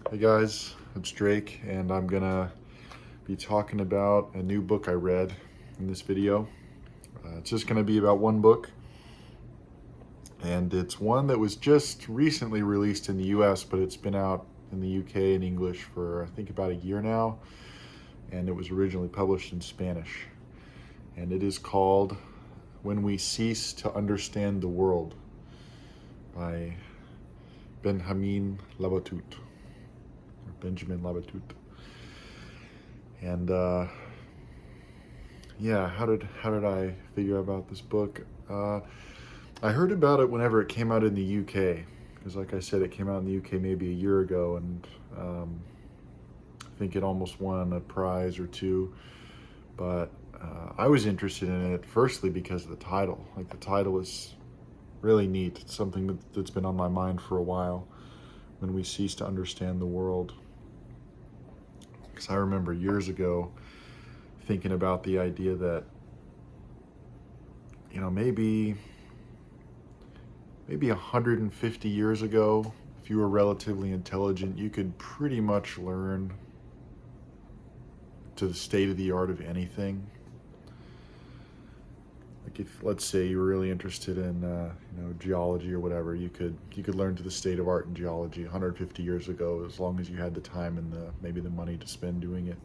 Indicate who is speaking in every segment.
Speaker 1: Hey guys, it's Drake, and I'm gonna be talking about a new book I read in this video. It's just gonna be about one book, and it's one that was just recently released in the US, but it's been out in the UK in English for I think about a year now, and it was originally published in Spanish. And it is called When We Cease to Understand the World by Benjamin Labatut, or Benjamin Labatut. And yeah, how did I figure out about this book? I heard about it whenever it came out in the UK, because like I said, it came out in the UK maybe a year ago, and I think it almost won a prize or two. But I was interested in it firstly because of the title. Like, the title is really neat. It's something that's been on my mind for a while. When we cease to understand the world. Because I remember years ago thinking about the idea that, maybe 150 years ago, if you were relatively intelligent, you could pretty much learn to the state of the art of anything. Like, if, let's say, you were really interested in geology or whatever, you could learn to the state of art in geology 150 years ago, as long as you had the time and maybe the money to spend doing it.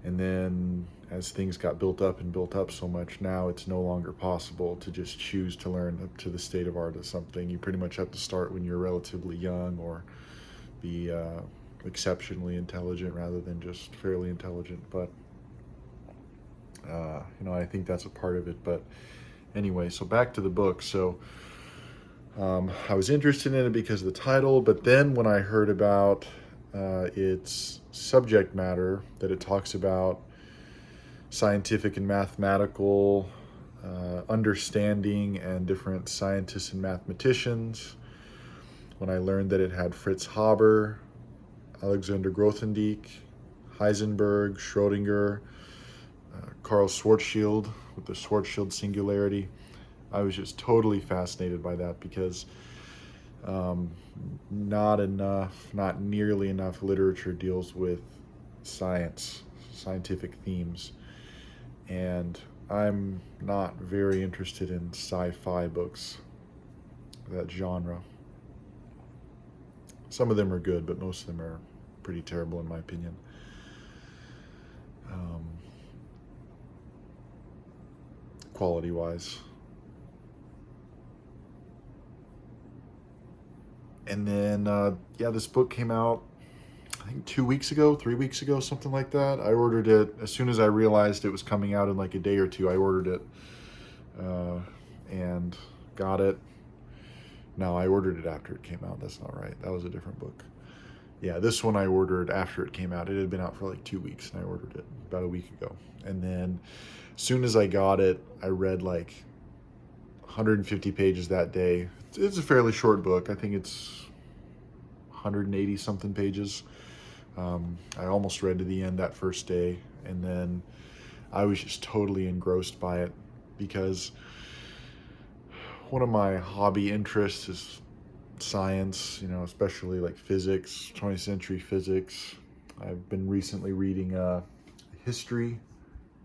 Speaker 1: And then as things got built up and built up so much, now it's no longer possible to just choose to learn up to the state of art of something. You pretty much have to start when you're relatively young, or be exceptionally intelligent rather than just fairly intelligent. But I think that's a part of it. But anyway, so back to the book. So I was interested in it because of the title, but then when I heard about its subject matter, that it talks about scientific and mathematical understanding and different scientists and mathematicians, when I learned that it had Fritz Haber, Alexander Grothendieck, Heisenberg, Schrödinger, Carl Schwarzschild with the Schwarzschild Singularity, I was just totally fascinated by that, because not nearly enough literature deals with scientific themes. And I'm not very interested in sci-fi books, that genre. Some of them are good, but most of them are pretty terrible in my opinion. Quality-wise. And then, this book came out, I think 2 weeks ago, 3 weeks ago, something like that. I ordered it as soon as I realized it was coming out in like a day or two. I ordered it and got it. No, I ordered it after it came out. That's not right. That was a different book. Yeah, this one I ordered after it came out. It had been out for like 2 weeks, and I ordered it about a week ago. And then as soon as I got it, I read like 150 pages that day. It's a fairly short book. I think it's 180 something pages. I almost read to the end that first day, and then I was just totally engrossed by it, because one of my hobby interests is science, especially like physics, 20th century physics. I've been recently reading a history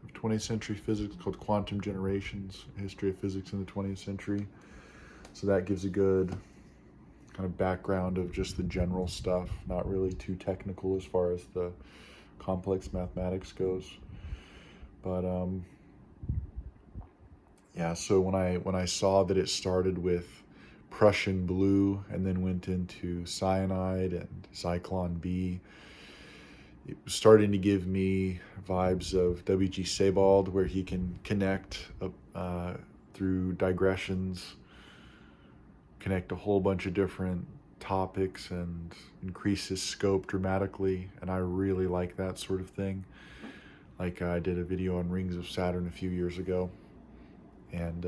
Speaker 1: of 20th century physics called Quantum Generations, a history of physics in the 20th century. So that gives a good kind of background of just the general stuff, not really too technical as far as the complex mathematics goes. But so when I saw that it started with Prussian blue and then went into cyanide and Zyklon B, it was starting to give me vibes of W.G. Sebald, where he can connect through digressions, connect a whole bunch of different topics and increase his scope dramatically. And I really like that sort of thing. Like, I did a video on rings of Saturn a few years ago, and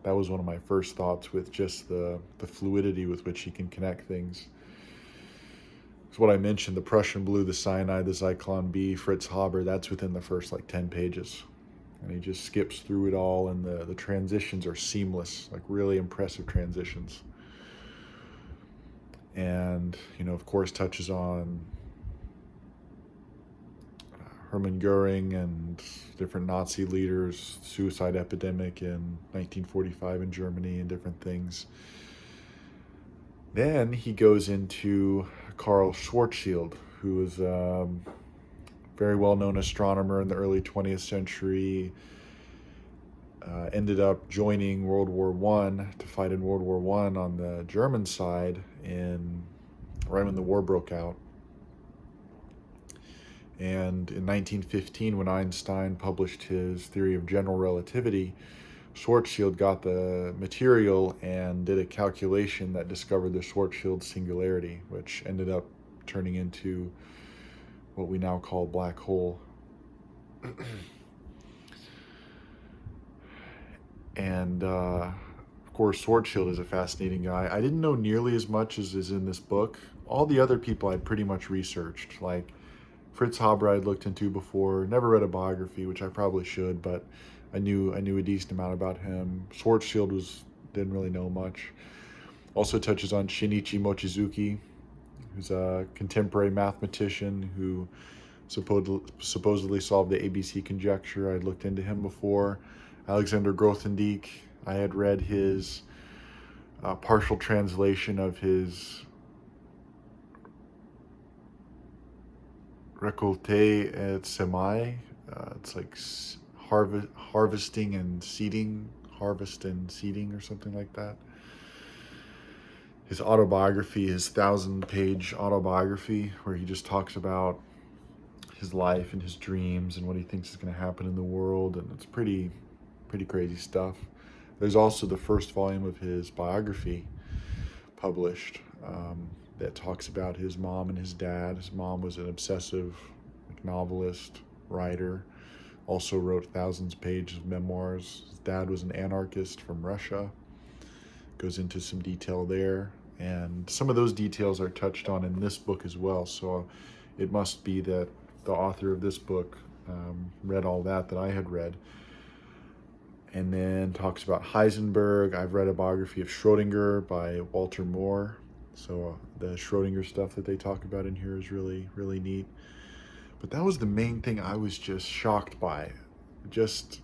Speaker 1: that was one of my first thoughts, with just the fluidity with which he can connect things. It's what I mentioned: the Prussian blue, the cyanide, the Zyklon B, Fritz Haber. That's within the first like 10 pages, and he just skips through it all, and the transitions are seamless, like really impressive transitions. and, of course, touches on Hermann Goering and different Nazi leaders, suicide epidemic in 1945 in Germany, and different things. Then he goes into Karl Schwarzschild, who was a very well-known astronomer in the early 20th century, ended up joining World War I to fight in World War I on the German side right when the war broke out. And in 1915, when Einstein published his theory of general relativity, Schwarzschild got the material and did a calculation that discovered the Schwarzschild singularity, which ended up turning into what we now call black hole. And of course, Schwarzschild is a fascinating guy. I didn't know nearly as much as is in this book. All the other people I'd pretty much researched, like Fritz Haber I'd looked into before, never read a biography, which I probably should, but I knew a decent amount about him. Schwarzschild didn't really know much. Also touches on Shinichi Mochizuki, who's a contemporary mathematician who supposedly solved the ABC conjecture. I'd looked into him before. Alexander Grothendieck, I had read his partial translation of his Récolter et Semer. It's like harvesting and seeding, harvest and seeding, or something like that. His autobiography, his 1,000-page autobiography, where he just talks about his life and his dreams and what he thinks is going to happen in the world, and it's pretty crazy stuff. There's also the first volume of his biography published that talks about his mom and his dad. His mom was an obsessive novelist, writer, also wrote thousands of pages of memoirs. His dad was an anarchist from Russia. Goes into some detail there, and some of those details are touched on in this book as well, so it must be that the author of this book read all that I had read. And then talks about Heisenberg. I've read a biography of Schrodinger by Walter Moore, so the Schrodinger stuff that they talk about in here is really neat. But that was the main thing I was just shocked by. Just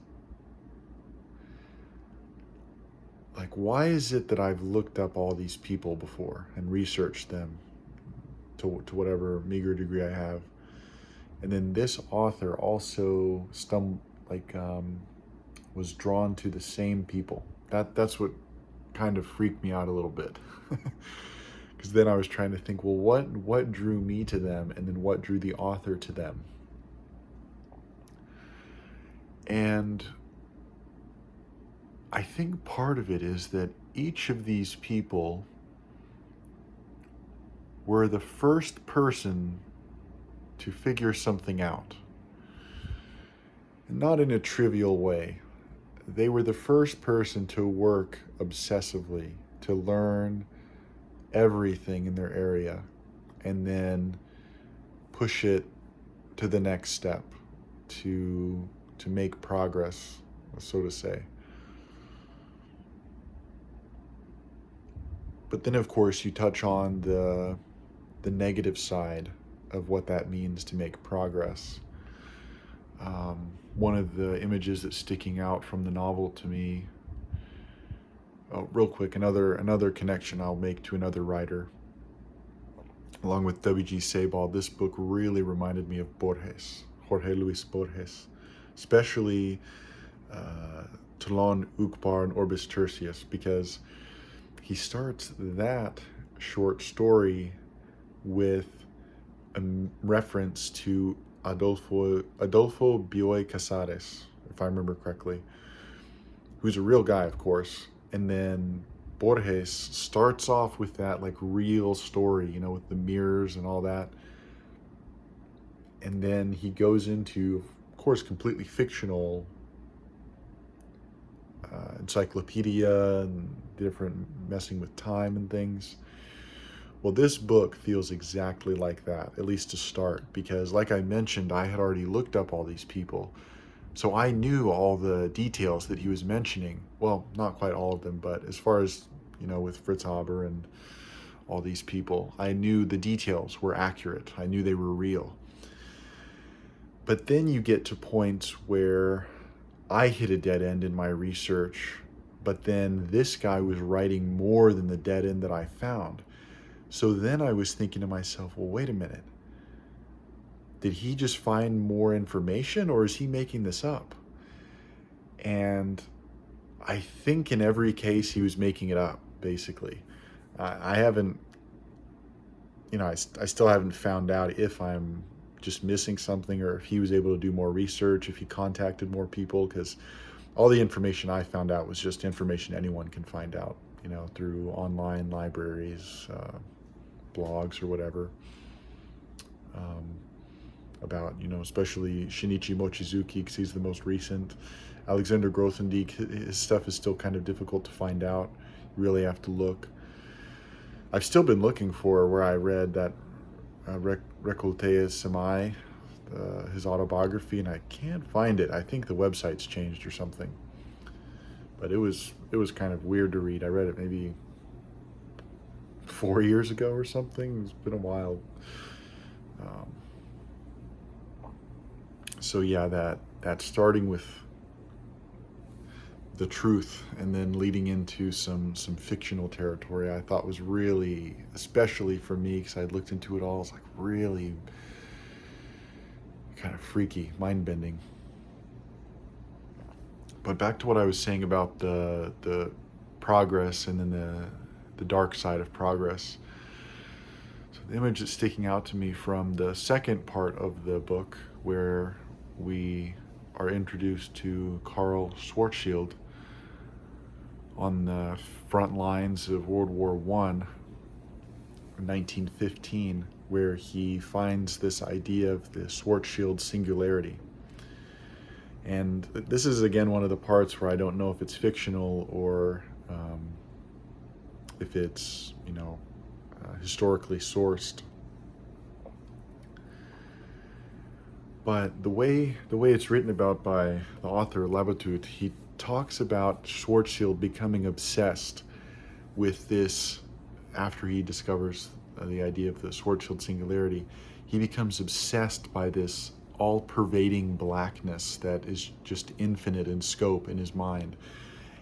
Speaker 1: like, why is it that I've looked up all these people before and researched them to whatever meager degree I have, and then this author also was drawn to the same people? That's what kind of freaked me out a little bit. Because then I was trying to think, well, what drew me to them, and then what drew the author to them? And I think part of it is that each of these people were the first person to figure something out. And not in a trivial way. They were the first person to work obsessively, to learn everything in their area, and then push it to the next step, to make progress, so to say. But then, of course, you touch on the negative side of what that means to make progress. One of the images that's sticking out from the novel to me, real quick, another connection I'll make to another writer. Along with W.G. Sebald, this book really reminded me of Borges, Jorge Luis Borges, especially Toulon, Uqbar, and Orbis Tertius, because he starts that short story with a reference to Adolfo Bioy Casares, if I remember correctly, who's a real guy, of course. And then Borges starts off with that like real story, with the mirrors and all that. And then he goes into, of course, completely fictional encyclopedia and different messing with time and things. Well, this book feels exactly like that, at least to start, because like I mentioned, I had already looked up all these people. So I knew all the details that he was mentioning. Well, not quite all of them, but as far as, with Fritz Haber and all these people. I knew the details were accurate. I knew they were real. But then you get to points where I hit a dead end in my research, but then this guy was writing more than the dead end that I found. So then I was thinking to myself, well, wait a minute. Did he just find more information, or is he making this up? And I think in every case he was making it up, basically. I haven't, I still haven't found out if I'm just missing something, or if he was able to do more research, if he contacted more people, because all the information I found out was just information anyone can find out, through online libraries, blogs, or whatever. About, especially Shinichi Mochizuki, because he's the most recent. Alexander Grothendieck, his stuff is still kind of difficult to find out. You really have to look. I've still been looking for where I read that Recoltea Semai, his autobiography, and I can't find it. I think the website's changed or something. But it was kind of weird to read. I read it maybe 4 years ago or something. It's been a while. So yeah, that starting with the truth and then leading into some fictional territory, I thought was really, especially for me, because I looked into it all, it was like really kind of freaky, mind-bending. But back to what I was saying about the progress and then the dark side of progress. So the image that's sticking out to me from the second part of the book, where we are introduced to Karl Schwarzschild on the front lines of World War I in 1915, where he finds this idea of the Schwarzschild singularity. And this is, again, one of the parts where I don't know if it's fictional or if it's, historically sourced. But the way it's written about by the author, Labatut, he talks about Schwarzschild becoming obsessed with this after he discovers the idea of the Schwarzschild singularity. He becomes obsessed by this all-pervading blackness that is just infinite in scope in his mind.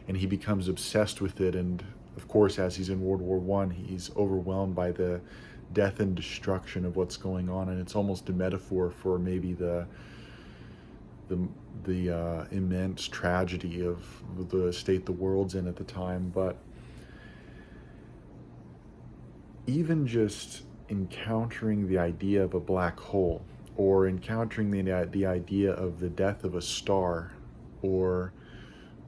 Speaker 1: And he becomes obsessed with it. And of course, as he's in World War I, he's overwhelmed by the death and destruction of what's going on, and it's almost a metaphor for maybe the immense tragedy of the state the world's in at the time. But even just encountering the idea of a black hole, or encountering the idea of the death of a star, or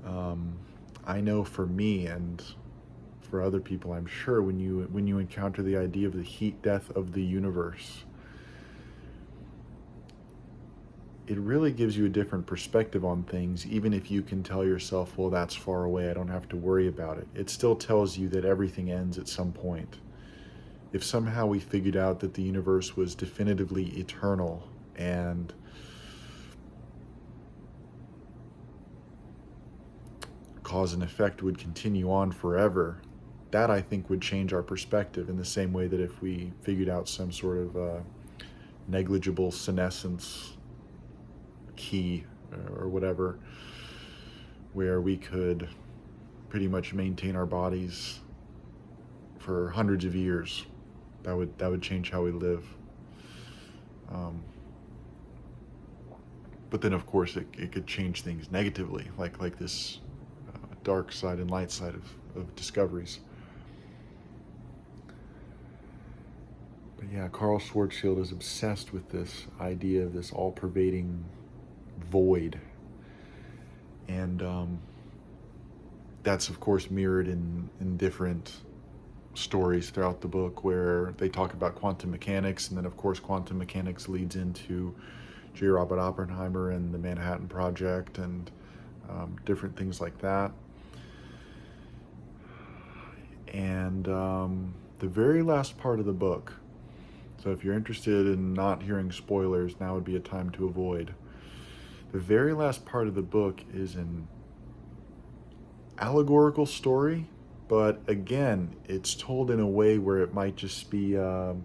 Speaker 1: I know for me, and for other people, I'm sure, when you encounter the idea of the heat death of the universe, it really gives you a different perspective on things. Even if you can tell yourself, well, that's far away, I don't have to worry about it, it still tells you that everything ends at some point. If somehow we figured out that the universe was definitively eternal and cause and effect would continue on forever, that I think would change our perspective, in the same way that if we figured out some sort of negligible senescence key or whatever, where we could pretty much maintain our bodies for hundreds of years, that would change how we live. But then, of course, it could change things negatively, like this dark side and light side of discoveries. But yeah, Karl Schwarzschild is obsessed with this idea of this all-pervading void. And that's, of course, mirrored in different stories throughout the book, where they talk about quantum mechanics, and then, of course, quantum mechanics leads into J. Robert Oppenheimer and the Manhattan Project, and different things like that. And the very last part of the book, so if you're interested in not hearing spoilers, now would be a time to avoid. The very last part of the book is an allegorical story But again, it's told in a way where it might just be, a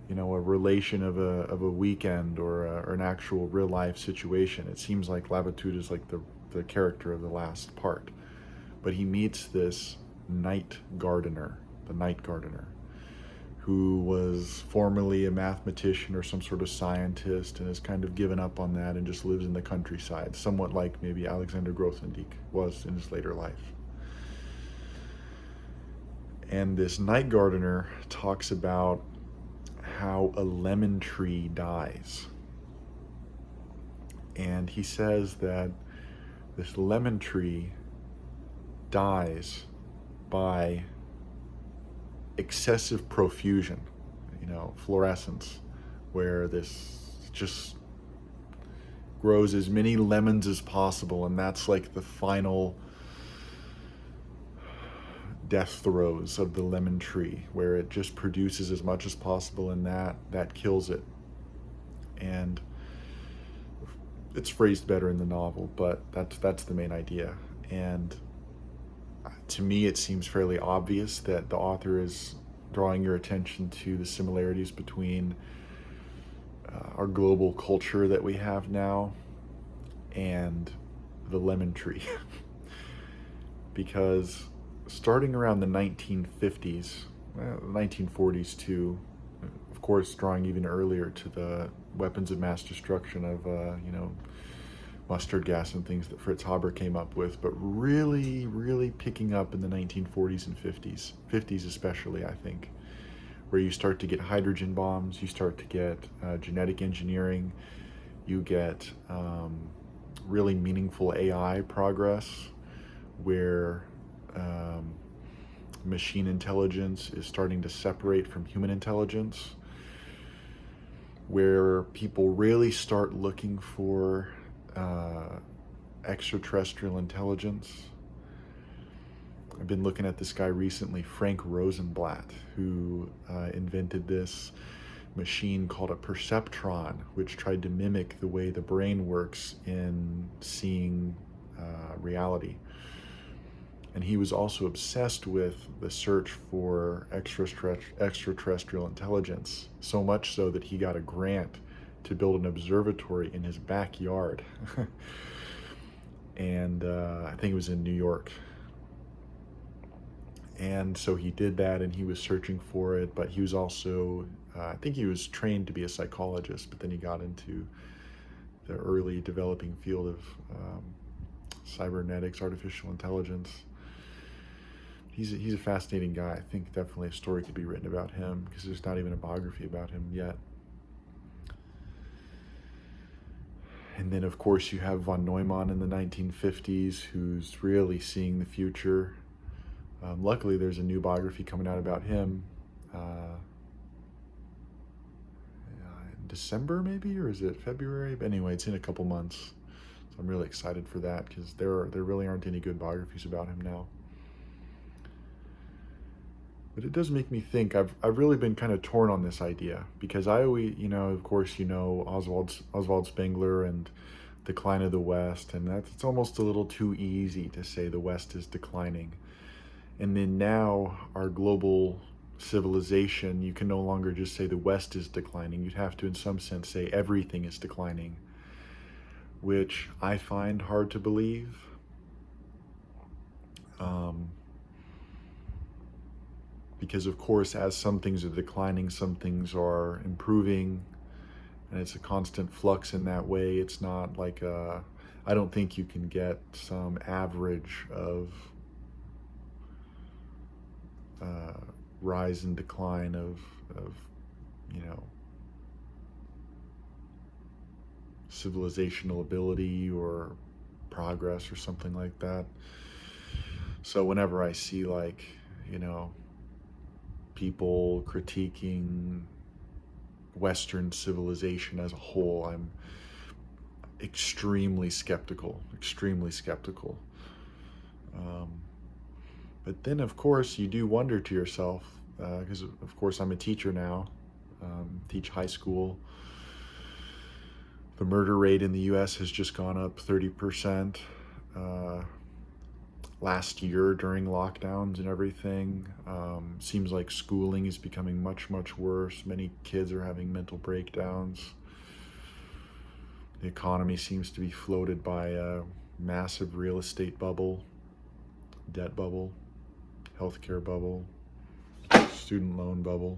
Speaker 1: relation of a weekend or an actual real life situation. It seems like Labatut is like the character of the last part. But he meets this night gardener, the night gardener, who was formerly a mathematician or some sort of scientist and has kind of given up on that and just lives in the countryside, somewhat like maybe Alexander Grothendieck was in his later life. And this night gardener talks about how a lemon tree dies. And he says that this lemon tree dies by excessive profusion, fluorescence, where this just grows as many lemons as possible, and that's like the final death throes of the lemon tree, where it just produces as much as possible, and that kills it. And it's phrased better in the novel, but that's the main idea. And to me, it seems fairly obvious that the author is drawing your attention to the similarities between our global culture that we have now and the lemon tree. Because starting around the 1950s, 1940s too, of course, drawing even earlier to the weapons of mass destruction of, mustard gas and things that Fritz Haber came up with, but really, really picking up in the 1940s and 50s especially, I think, where you start to get hydrogen bombs, you start to get genetic engineering, you get really meaningful AI progress, where machine intelligence is starting to separate from human intelligence, where people really start looking for extraterrestrial intelligence. I've been looking at this guy recently, Frank Rosenblatt, who invented this machine called a perceptron, which tried to mimic the way the brain works in seeing reality. And he was also obsessed with the search for extraterrestrial intelligence, so much so that he got a grant to build an observatory in his backyard. And I think it was in New York. And so he did that, and he was searching for it, but he was also, I think he was trained to be a psychologist, but then he got into the early developing field of cybernetics, artificial intelligence. He's a fascinating guy. I think definitely a story could be written about him, because there's not even a biography about him yet. And then, of course, you have von Neumann in the 1950s, who's really seeing the future. Luckily, there's a new biography coming out about him in December, maybe, or is it February? But anyway, it's in a couple months. So I'm really excited for that, because there really aren't any good biographies about him now. But it does make me think. I've really been kind of torn on this idea, because I always, of course, Oswald Spengler and Decline of the West, and it's almost a little too easy to say the West is declining. And then now our global civilization, you can no longer just say the West is declining. You'd have to, in some sense, say everything is declining, which I find hard to believe. Because, of course, as some things are declining, some things are improving, and it's a constant flux in that way. It's not like I don't think you can get some average of rise and decline of civilizational ability or progress or something like that. So whenever I see people critiquing Western civilization as a whole, I'm extremely skeptical. But then, of course, you do wonder to yourself, because, of course, I'm a teacher now, teach high school. The murder rate in the U.S. has just gone up 30%. last year during lockdowns and everything. Seems like schooling is becoming much, much worse. Many kids are having mental breakdowns. The economy seems to be floated by a massive real estate bubble, debt bubble, healthcare bubble, student loan bubble,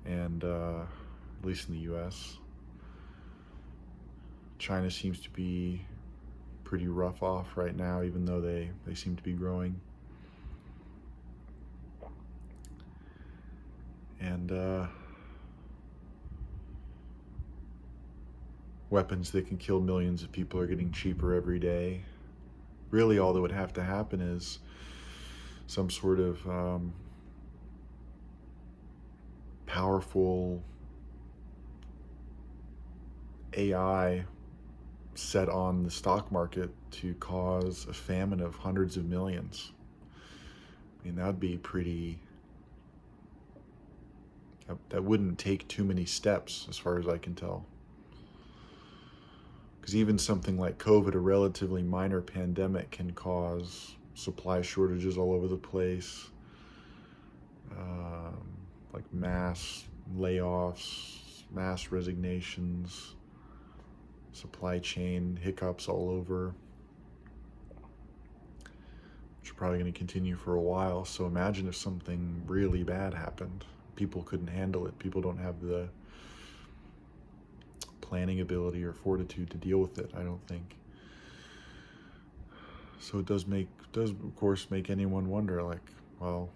Speaker 1: and at least in the US. China seems to be pretty rough off right now, even though they seem to be growing. And weapons that can kill millions of people are getting cheaper every day. Really, all that would have to happen is some sort of powerful AI set on the stock market to cause a famine of hundreds of millions. I mean, that would be pretty. That wouldn't take too many steps, as far as I can tell. Because even something like COVID, a relatively minor pandemic, can cause supply shortages all over the place, like mass layoffs, mass resignations, supply chain hiccups all over, which are probably going to continue for a while. So imagine if something really bad happened. People couldn't handle it. People don't have the planning ability or fortitude to deal with it, I don't think. So it does of course make anyone wonder, like, well,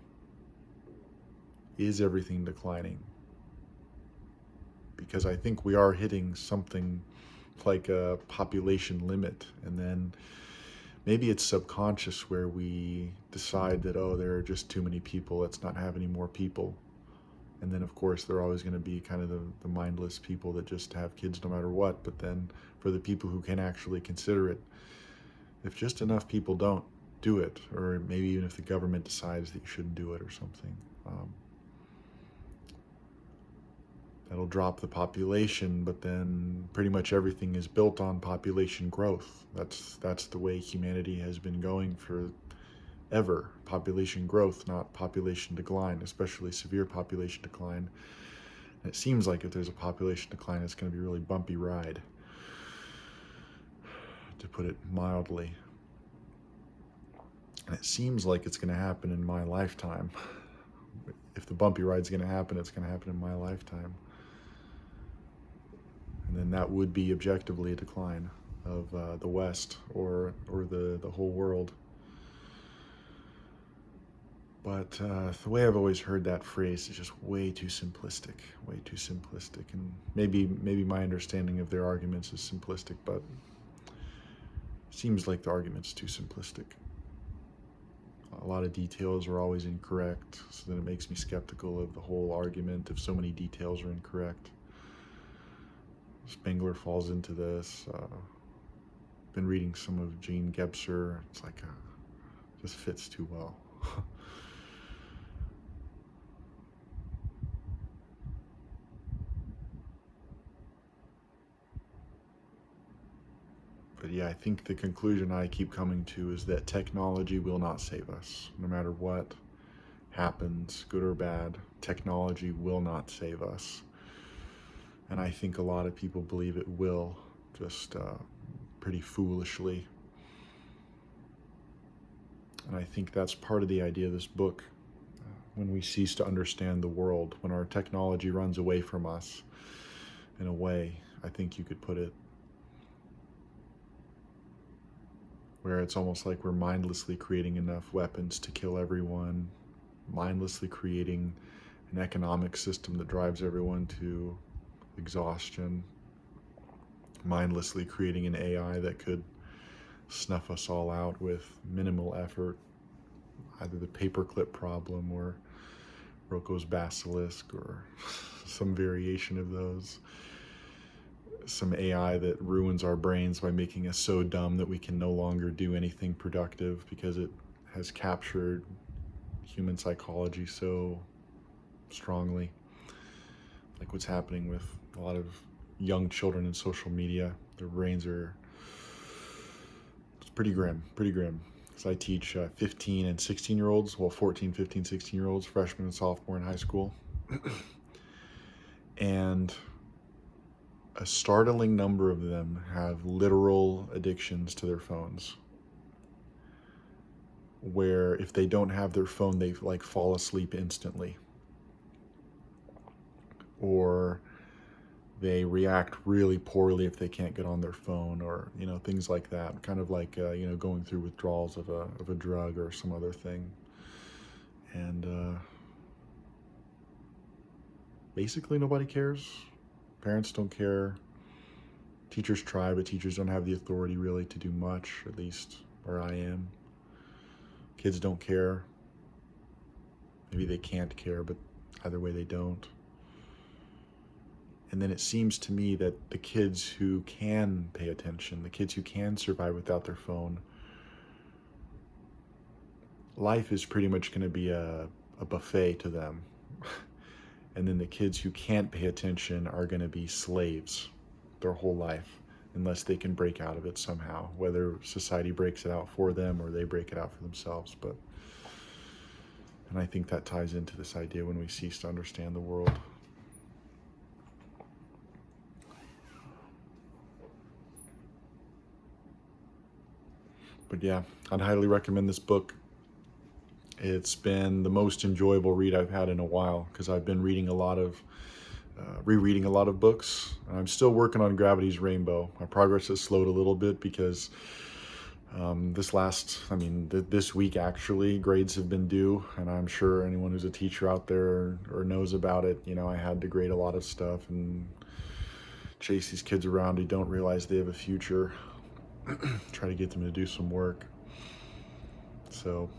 Speaker 1: is everything declining? Because I think we are hitting something like a population limit, and then maybe it's subconscious where we decide that, oh, there are just too many people, let's not have any more people. And then of course there are always going to be kind of the mindless people that just have kids no matter what. But then for the people who can actually consider it, if just enough people don't do it, or maybe even if the government decides that you shouldn't do it or something, that'll drop the population. But then pretty much everything is built on population growth. That's the way humanity has been going for ever. Population growth, not population decline, especially severe population decline. And it seems like if there's a population decline, it's going to be a really bumpy ride, to put it mildly. And it seems like it's going to happen in my lifetime. If the bumpy ride's going to happen, it's going to happen in my lifetime. And then that would be objectively a decline of the West, or the whole world. But the way I've always heard that phrase is just way too simplistic, and maybe my understanding of their arguments is simplistic, but it seems like the argument's too simplistic. A lot of details are always incorrect, so then it makes me skeptical of the whole argument if so many details are incorrect. Spengler falls into this. Been reading some of Gene Gebser. It's like just fits too well. But yeah, I think the conclusion I keep coming to is that technology will not save us. No matter what happens, good or bad, technology will not save us. And I think a lot of people believe it will, just pretty foolishly. And I think that's part of the idea of this book. When we cease to understand the world, when our technology runs away from us, in a way, I think you could put it, where it's almost like we're mindlessly creating enough weapons to kill everyone, mindlessly creating an economic system that drives everyone to exhaustion, mindlessly creating an AI that could snuff us all out with minimal effort, either the paperclip problem or Rocco's basilisk or some variation of those. Some AI that ruins our brains by making us so dumb that we can no longer do anything productive because it has captured human psychology so strongly. Like what's happening with a lot of young children in social media. Their brains are pretty grim, pretty grim. So I teach 15 and 16-year-olds, well, 14, 15, 16-year-olds, freshman and sophomore in high school. And a startling number of them have literal addictions to their phones, where if they don't have their phone, they like fall asleep instantly, or they react really poorly if they can't get on their phone, or things like that, kind of like going through withdrawals of a drug or some other thing. And basically nobody cares. Parents don't care. Teachers try, but teachers don't have the authority really to do much, at least where I am. Kids don't care. Maybe they can't care, but either way they don't. And then it seems to me that the kids who can pay attention, the kids who can survive without their phone, life is pretty much going to be a buffet to them. And then the kids who can't pay attention are going to be slaves their whole life, unless they can break out of it somehow, whether society breaks it out for them or they break it out for themselves. And I think that ties into this idea when we cease to understand the world. But yeah, I'd highly recommend this book. It's been the most enjoyable read I've had in a while, because I've been reading a lot of, rereading a lot of books. I'm still working on Gravity's Rainbow. My progress has slowed a little bit because this week actually, grades have been due, and I'm sure anyone who's a teacher out there or knows about it, I had to grade a lot of stuff and chase these kids around who don't realize they have a future. Try to get them to do some work. So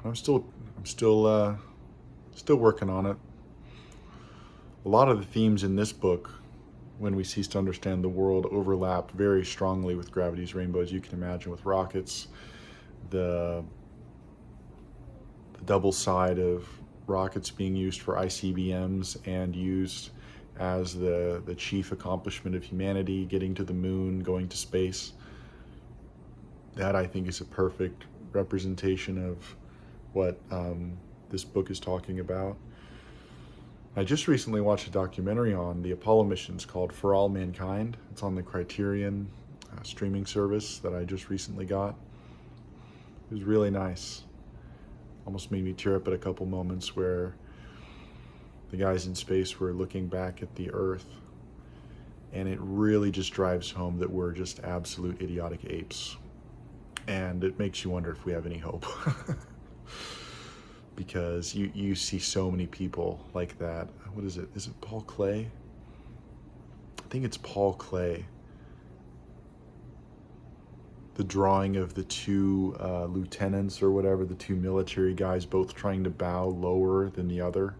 Speaker 1: I'm still working on it. A lot of the themes in this book, when we cease to understand the world, overlap very strongly with Gravity's Rainbow, as you can imagine, with rockets, the double side of rockets being used for ICBMs and used as the chief accomplishment of humanity, getting to the moon, going to space. That, I think, is a perfect representation of what this book is talking about. I just recently watched a documentary on the Apollo missions called For All Mankind. It's on the Criterion streaming service that I just recently got. It was really nice. Almost made me tear up at a couple moments where the guys in space were looking back at the Earth, and it really just drives home that we're just absolute idiotic apes. And it makes you wonder if we have any hope. Because you see so many people like that. What is it? Is it Paul Klee? I think it's Paul Klee. The drawing of the two lieutenants or whatever, the two military guys, both trying to bow lower than the other.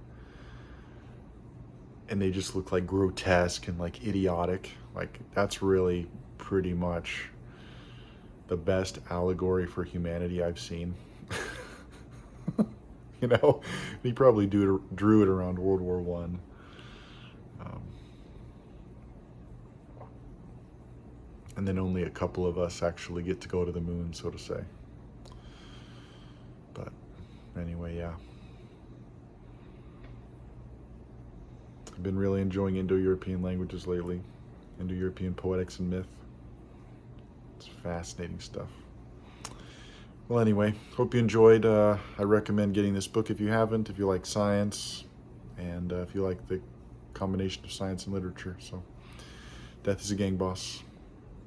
Speaker 1: And they just look like grotesque and like idiotic. Like, that's really pretty much the best allegory for humanity I've seen. He probably drew it around World War I. And then only a couple of us actually get to go to the moon, so to say. But anyway, yeah. I've been really enjoying Indo-European languages lately. Indo-European poetics and myth. It's fascinating stuff. Well, anyway, hope you enjoyed. I recommend getting this book if you haven't, if you like science, and if you like the combination of science and literature. So, Death is a Gang Boss.